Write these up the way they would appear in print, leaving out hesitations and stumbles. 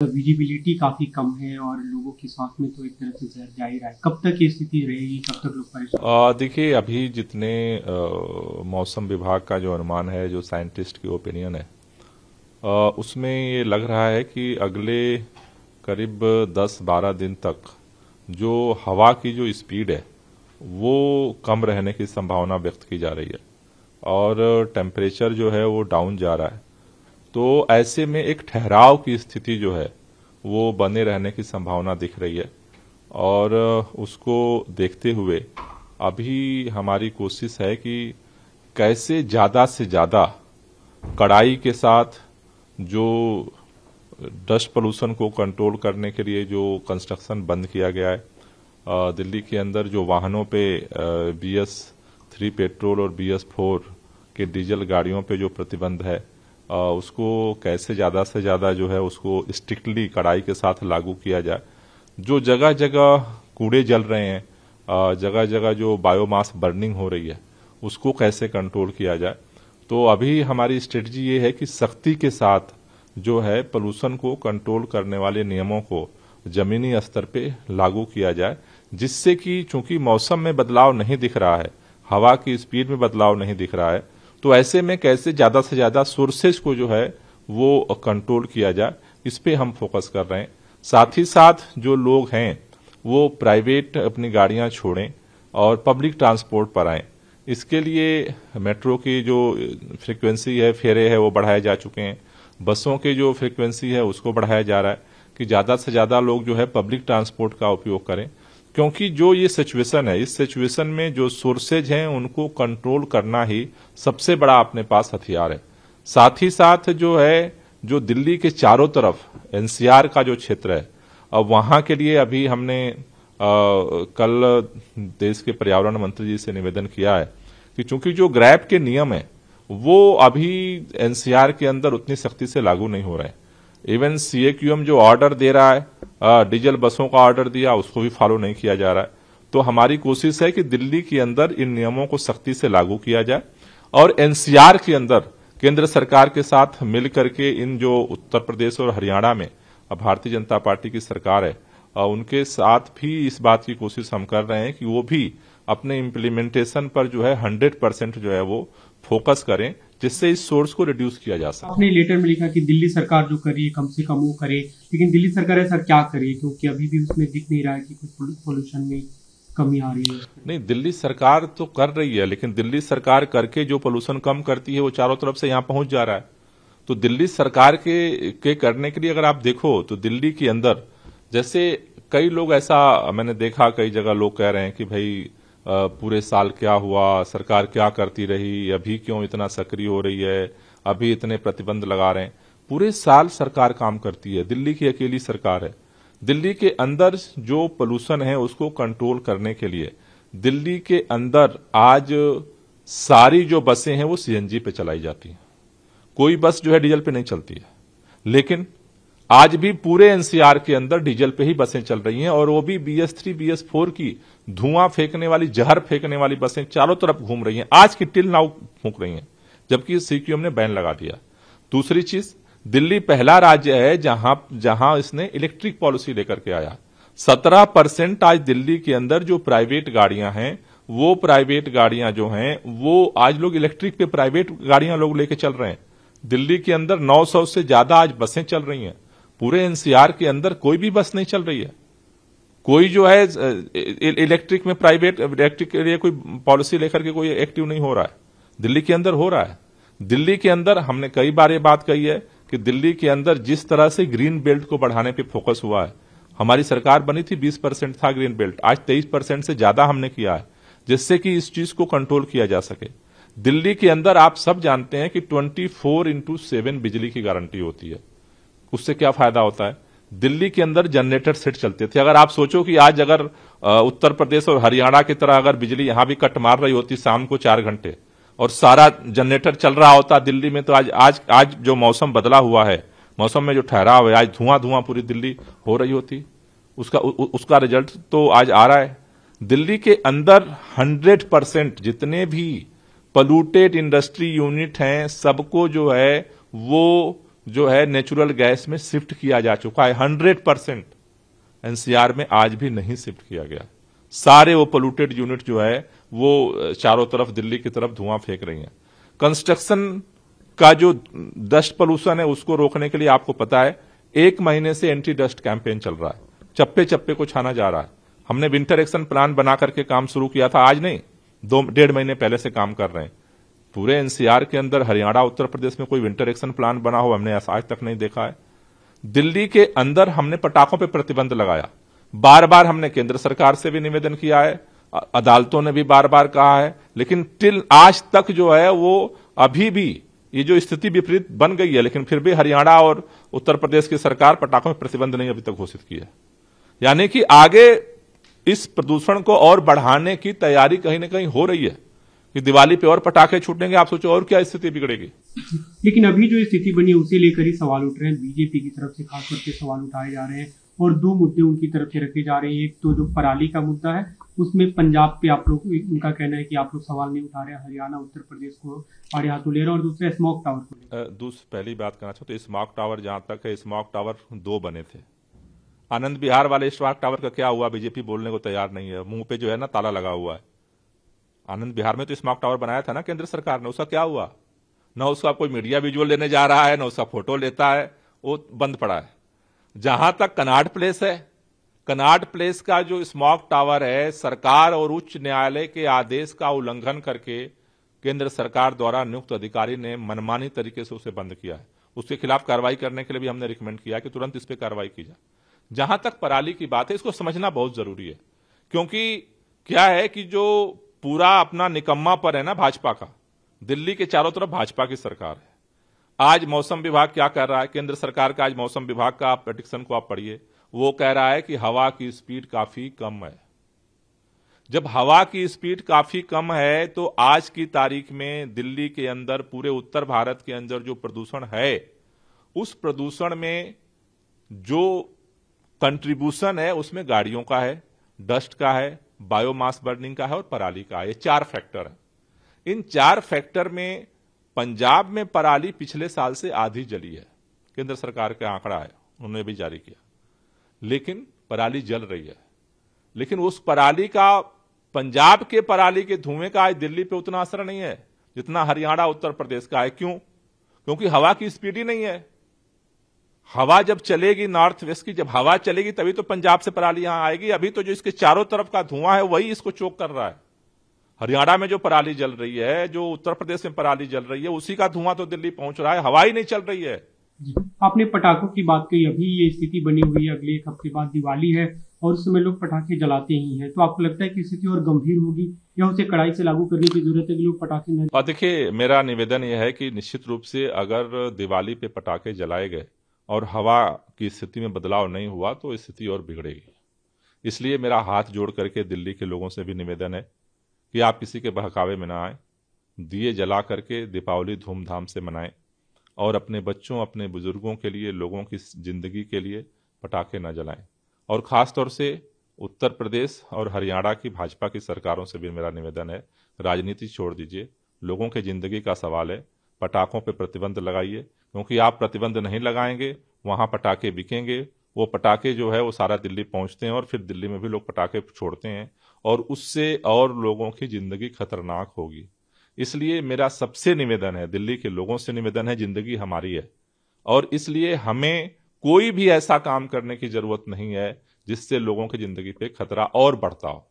Visibility काफी कम है और लोगों की सांस में तो एक तरह से जहर जा ही रहा है। कब तक ये स्थिति रहेगी, कब तक लोग परेशान? देखिए, अभी जितने मौसम विभाग का जो अनुमान है, जो साइंटिस्ट की ओपिनियन है, उसमें ये लग रहा है कि अगले करीब 10-12 दिन तक जो हवा की जो स्पीड है वो कम रहने की संभावना व्यक्त की जा रही है और टेम्परेचर जो है वो डाउन जा रहा है। तो ऐसे में एक ठहराव की स्थिति जो है वो बने रहने की संभावना दिख रही है और उसको देखते हुए अभी हमारी कोशिश है कि कैसे ज्यादा से ज्यादा कड़ाई के साथ जो डस्ट पोल्यूशन को कंट्रोल करने के लिए जो कंस्ट्रक्शन बंद किया गया है, दिल्ली के अंदर जो वाहनों पे BS3 पेट्रोल और BS4 के डीजल गाड़ियों पे जो प्रतिबंध है, उसको कैसे ज्यादा से ज्यादा जो है उसको स्ट्रिक्टली कड़ाई के साथ लागू किया जाए। जो जगह जगह कूड़े जल रहे हैं, जगह जगह जो बायोमास बर्निंग हो रही है, उसको कैसे कंट्रोल किया जाए। तो अभी हमारी स्ट्रेटजी ये है कि सख्ती के साथ जो है पोल्यूशन को कंट्रोल करने वाले नियमों को जमीनी स्तर पे लागू किया जाए, जिससे कि चूंकि मौसम में बदलाव नहीं दिख रहा है, हवा की स्पीड में बदलाव नहीं दिख रहा है, तो ऐसे में कैसे ज्यादा से ज्यादा सोर्सेज को जो है वो कंट्रोल किया जाए, इस पे हम फोकस कर रहे हैं। साथ ही साथ जो लोग हैं वो प्राइवेट अपनी गाड़ियां छोड़ें और पब्लिक ट्रांसपोर्ट पर आएं। इसके लिए मेट्रो की जो फ्रीक्वेंसी है, फेरे है, वो बढ़ाए जा चुके हैं। बसों की जो फ्रीक्वेंसी है उसको बढ़ाया जा रहा है कि ज्यादा से ज्यादा लोग जो है पब्लिक ट्रांसपोर्ट का उपयोग करें, क्योंकि जो ये सिचुएशन है, इस सिचुएशन में जो सोर्सेज हैं उनको कंट्रोल करना ही सबसे बड़ा अपने पास हथियार है। साथ ही साथ जो है, जो दिल्ली के चारों तरफ NCR का जो क्षेत्र है, अब वहां के लिए अभी हमने कल देश के पर्यावरण मंत्री जी से निवेदन किया है कि चूंकि जो ग्रैब के नियम है वो अभी NCR के अंदर उतनी सख्ती से लागू नहीं हो रहे हैं। इवन CAQM जो ऑर्डर दे रहा है, डीजल बसों का ऑर्डर दिया, उसको भी फॉलो नहीं किया जा रहा है। तो हमारी कोशिश है कि दिल्ली के अंदर इन नियमों को सख्ती से लागू किया जाए और NCR के अंदर केंद्र सरकार के साथ मिल करके इन जो उत्तर प्रदेश और हरियाणा में भारतीय जनता पार्टी की सरकार है, उनके साथ भी इस बात की कोशिश हम कर रहे हैं कि वो भी अपने इम्प्लीमेंटेशन पर जो है 100% जो है वो फोकस करें, जिससे इस सोर्स को रिड्यूस किया जा सके। आपने लेटर में लिखा कि दिल्ली सरकार जो करिए कम से कम वो करे, लेकिन दिल्ली सरकार ऐसा क्या करे, क्योंकि अभी भी उसमें दिख नहीं रहा है कि कुछ पोल्यूशन में कमी आ रही है। नहीं, दिल्ली सरकार तो कर रही है, लेकिन दिल्ली सरकार करके जो पोल्यूशन कम करती है वो चारों तरफ से यहाँ पहुंच जा रहा है। तो दिल्ली सरकार के करने के लिए अगर आप देखो तो दिल्ली के अंदर जैसे कई लोग, ऐसा मैंने देखा कई जगह लोग कह रहे हैं कि भाई पूरे साल क्या हुआ, सरकार क्या करती रही, अभी क्यों इतना सक्रिय हो रही है, अभी इतने प्रतिबंध लगा रहे हैं। पूरे साल सरकार काम करती है, दिल्ली की अकेली सरकार है। दिल्ली के अंदर जो पोल्यूशन है उसको कंट्रोल करने के लिए दिल्ली के अंदर आज सारी जो बसें हैं वो CNG पे चलाई जाती हैं। कोई बस जो है डीजल पे नहीं चलती है, लेकिन आज भी पूरे NCR के अंदर डीजल पे ही बसें चल रही हैं और वो भी BS3 BS4 की धुआं फेंकने वाली, जहर फेंकने वाली बसें चारों तरफ घूम रही हैं, आज की टिल नाउ फूंक रही हैं, जबकि CQM ने बैन लगा दिया। दूसरी चीज, दिल्ली पहला राज्य है जहां इसने इलेक्ट्रिक पॉलिसी लेकर के आया। 17% आज दिल्ली के अंदर जो प्राइवेट गाड़ियां हैं, वो प्राइवेट गाड़ियां जो हैं वो आज लोग इलेक्ट्रिक पे प्राइवेट गाड़ियां लोग लेके चल रहे हैं। दिल्ली के अंदर 900 से ज्यादा आज बसें चल रही हैं। पूरे NCR के अंदर कोई भी बस नहीं चल रही है। कोई जो है इलेक्ट्रिक में, प्राइवेट इलेक्ट्रिक के लिए कोई पॉलिसी लेकर के कोई एक्टिव नहीं हो रहा है। दिल्ली के अंदर हो रहा है। दिल्ली के अंदर हमने कई बार ये बात कही है कि दिल्ली के अंदर जिस तरह से ग्रीन बेल्ट को बढ़ाने पे फोकस हुआ है, हमारी सरकार बनी थी 20% था ग्रीन बेल्ट, आज 23% से ज्यादा हमने किया है, जिससे कि इस चीज को कंट्रोल किया जा सके। दिल्ली के अंदर आप सब जानते हैं कि 24/7 बिजली की गारंटी होती है। उससे क्या फायदा होता है? दिल्ली के अंदर जनरेटर सेट चलते थे। अगर आप सोचो कि आज अगर उत्तर प्रदेश और हरियाणा की तरह अगर बिजली यहां भी कट मार रही होती शाम को 4 घंटे और सारा जनरेटर चल रहा होता दिल्ली में, तो आज जो मौसम बदला हुआ है, मौसम में जो ठहराव है, आज धुआं पूरी दिल्ली हो रही होती। उसका रिजल्ट तो आज आ रहा है। दिल्ली के अंदर 100% जितने भी पोल्यूटेड इंडस्ट्री यूनिट हैं, सबको जो है वो जो है नेचुरल गैस में शिफ्ट किया जा चुका है। 100% एनसीआर में आज भी नहीं शिफ्ट किया गया। सारे वो पोल्यूटेड यूनिट जो है वो चारों तरफ दिल्ली की तरफ धुआं फेंक रही हैं। कंस्ट्रक्शन का जो डस्ट पोल्यूशन है उसको रोकने के लिए आपको पता है 1 महीने से एंटी डस्ट कैंपेन चल रहा है, चप्पे चप्पे को छाना जा रहा है। हमने विंटर एक्शन प्लान बना करके काम शुरू किया था, आज नहीं 2-1.5 महीने पहले से काम कर रहे हैं। पूरे एनसीआर के अंदर हरियाणा उत्तर प्रदेश में कोई विंटर एक्शन प्लान बना हो हमने आज तक नहीं देखा है। दिल्ली के अंदर हमने पटाखों पर प्रतिबंध लगाया, बार बार हमने केंद्र सरकार से भी निवेदन किया है, अदालतों ने भी बार बार कहा है, लेकिन टिल आज तक जो है वो अभी भी ये जो स्थिति विपरीत बन गई है, लेकिन फिर भी हरियाणा और उत्तर प्रदेश की सरकार पटाखों पर प्रतिबंध नहीं अभी तक घोषित की है। यानी कि आगे इस प्रदूषण को और बढ़ाने की तैयारी कहीं ना कहीं हो रही है कि दिवाली पे और पटाखे छूटेंगे। आप सोचो और क्या स्थिति बिगड़ेगी। लेकिन अभी जो स्थिति बनी है उसे लेकर ही सवाल उठ रहे हैं, बीजेपी की तरफ से खास करके सवाल उठाए जा रहे हैं और 2 मुद्दे उनकी तरफ से रखे जा रहे हैं। एक तो जो पराली का मुद्दा है उसमें पंजाब पे आप लोग, उनका कहना है कि आप लोग सवाल नहीं उठा रहे, हरियाणा उत्तर प्रदेश को आड़े हाथों ले रहे हैं, और दूसरा स्मोक टावर को। पहली बात करना चाहते, स्मोक टावर जहां तक है, स्मोक टावर 2 बने थे। आनंद विहार वाले स्मोक टावर का क्या हुआ, बीजेपी बोलने को तैयार नहीं है, मुंह पे जो है ना ताला लगा हुआ है। आनंद विहार में तो स्मोक टावर बनाया था ना केंद्र सरकार ने, उसका क्या हुआ? ना उसका कोई मीडिया विजुअल लेने जा रहा है, ना उसका फोटो लेता है, वो बंद पड़ा है। जहां तक कनॉट प्लेस है, कनॉट प्लेस का जो स्मोक टावर है, सरकार और उच्च न्यायालय के आदेश का उल्लंघन करके केंद्र सरकार द्वारा नियुक्त अधिकारी ने मनमानी तरीके से उसे बंद किया है। उसके खिलाफ कार्रवाई करने के लिए भी हमने रिकमेंड किया कि तुरंत इस पर कार्रवाई की जाए। जहां तक पराली की बात है, इसको समझना बहुत जरूरी है, क्योंकि क्या है कि जो पूरा अपना निकम्मा पर है ना भाजपा का, दिल्ली के चारों तरफ भाजपा की सरकार है। आज मौसम विभाग क्या कर रहा है, केंद्र सरकार का आज मौसम विभाग का प्रेडिक्शन को आप पढ़िए, वो कह रहा है कि हवा की स्पीड काफी कम है। जब हवा की स्पीड काफी कम है तो आज की तारीख में दिल्ली के अंदर, पूरे उत्तर भारत के अंदर जो प्रदूषण है, उस प्रदूषण में जो कंट्रीब्यूशन है उसमें गाड़ियों का है, डस्ट का है, बायोमास बर्निंग का है और पराली का है। ये 4 फैक्टर है। इन 4 फैक्टर में पंजाब में पराली पिछले साल से आधी जली है, केंद्र सरकार का आंकड़ा है, उन्होंने भी जारी किया, लेकिन पराली जल रही है। लेकिन उस पराली का, पंजाब के पराली के धुएं का आज दिल्ली पे उतना असर नहीं है जितना हरियाणा उत्तर प्रदेश का है। क्यों? क्योंकि हवा की स्पीड ही नहीं है। हवा जब चलेगी नॉर्थ वेस्ट की, जब हवा चलेगी तभी तो पंजाब से पराली यहां आएगी। अभी तो जो इसके चारों तरफ का धुआं है वही इसको चोक कर रहा है। हरियाणा में जो पराली जल रही है, जो उत्तर प्रदेश में पराली जल रही है, उसी का धुआं तो दिल्ली पहुंच रहा है, हवा ही नहीं चल रही है। आपने पटाखों की बात कही, अभी ये स्थिति बनी हुई है, अगले 1 हफ्ते बाद दिवाली है और उस समय लोग पटाखे जलाते ही हैं, तो आपको लगता है कि स्थिति और गंभीर होगी या उसे कड़ाई से लागू करने की जरूरत है कि लोग पटाखे न? और देखिए, मेरा निवेदन यह है कि निश्चित रूप से अगर दिवाली पे पटाखे जलाए गए और हवा की स्थिति में बदलाव नहीं हुआ तो स्थिति और बिगड़ेगी। इसलिए मेरा हाथ जोड़ करके दिल्ली के लोगों से भी निवेदन है कि आप किसी के बहकावे में ना आए, दिए जला करके दीपावली धूमधाम से मनाएं और अपने बच्चों, अपने बुजुर्गों के लिए, लोगों की जिंदगी के लिए पटाखे न जलाएं। और खास तौर से उत्तर प्रदेश और हरियाणा की भाजपा की सरकारों से भी मेरा निवेदन है, राजनीति छोड़ दीजिए, लोगों के जिंदगी का सवाल है, पटाखों पर प्रतिबंध लगाइए, क्योंकि आप प्रतिबंध नहीं लगाएंगे वहां पटाखे बिकेंगे, वो पटाखे जो है वो सारा दिल्ली पहुंचते हैं और फिर दिल्ली में भी लोग पटाखे छोड़ते हैं और उससे और लोगों की जिंदगी खतरनाक होगी। इसलिए मेरा सबसे निवेदन है, दिल्ली के लोगों से निवेदन है, जिंदगी हमारी है और इसलिए हमें कोई भी ऐसा काम करने की जरूरत नहीं है जिससे लोगों की जिंदगी पे खतरा और बढ़ता हो।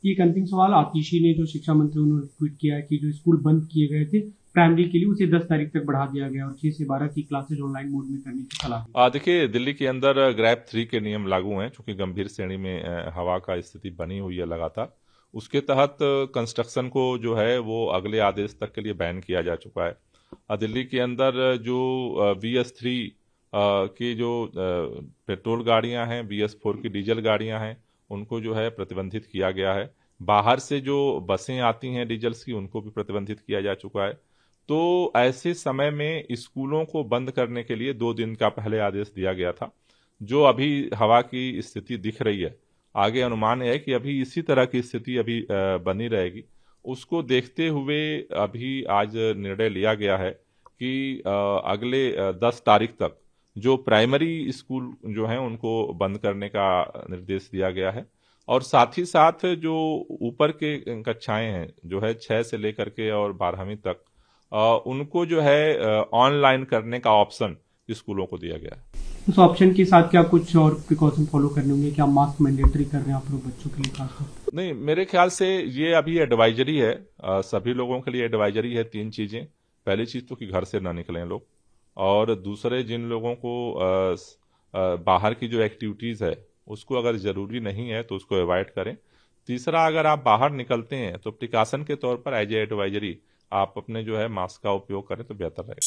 एक अंतिम सवाल, आतिशी ने, जो शिक्षा मंत्री, उन्होंने ट्वीट किया है कि जो स्कूल बंद किए गए थे प्राइमरी के लिए, उसे 10 तारीख तक बढ़ा दिया गया और 6 से 12 की क्लासेज ऑनलाइन मोड में करने की सलाह। देखिए, दिल्ली के अंदर ग्रैप 3 के नियम लागू हैं, चूंकि गंभीर श्रेणी में हवा का स्थिति बनी हुई है लगातार। उसके तहत कंस्ट्रक्शन को जो है वो अगले आदेश तक के लिए बैन किया जा चुका है। दिल्ली के अंदर जो BS3 की जो पेट्रोल गाड़ियां हैं, BS4 की डीजल गाड़ियां हैं, उनको जो है प्रतिबंधित किया गया है। बाहर से जो बसें आती हैं डीजल्स की, उनको भी प्रतिबंधित किया जा चुका है। तो ऐसे समय में स्कूलों को बंद करने के लिए 2 दिन का पहले आदेश दिया गया था। जो अभी हवा की स्थिति दिख रही है, आगे अनुमान है कि अभी इसी तरह की स्थिति अभी बनी रहेगी। उसको देखते हुए अभी आज निर्णय लिया गया है कि अगले 10 तारीख तक जो प्राइमरी स्कूल जो हैं उनको बंद करने का निर्देश दिया गया है, और साथ ही साथ जो ऊपर के कक्षाएं हैं जो है 6 से लेकर के और 12वीं तक, उनको जो है ऑनलाइन करने का ऑप्शन स्कूलों को दिया गया है। उस ऑप्शन के साथ क्या कुछ और प्रिकॉशन फॉलो करने होंगे? क्या मास्क मैंडेटरी कर रहे हैं आप लोग बच्चों के लिए खासकर? नहीं, मेरे ख्याल से ये अभी एडवाइजरी है, सभी लोगों के लिए एडवाइजरी है। 3 चीजें, पहली चीज तो कि घर से ना निकलें लोग, और दूसरे जिन लोगों को बाहर की जो एक्टिविटीज है उसको अगर जरूरी नहीं है तो उसको अवॉइड करें। तीसरा, अगर आप बाहर निकलते हैं तो प्रिकॉशन के तौर पर एज ए एडवाइजरी आप अपने जो है मास्क का उपयोग करें तो बेहतर रहेगा।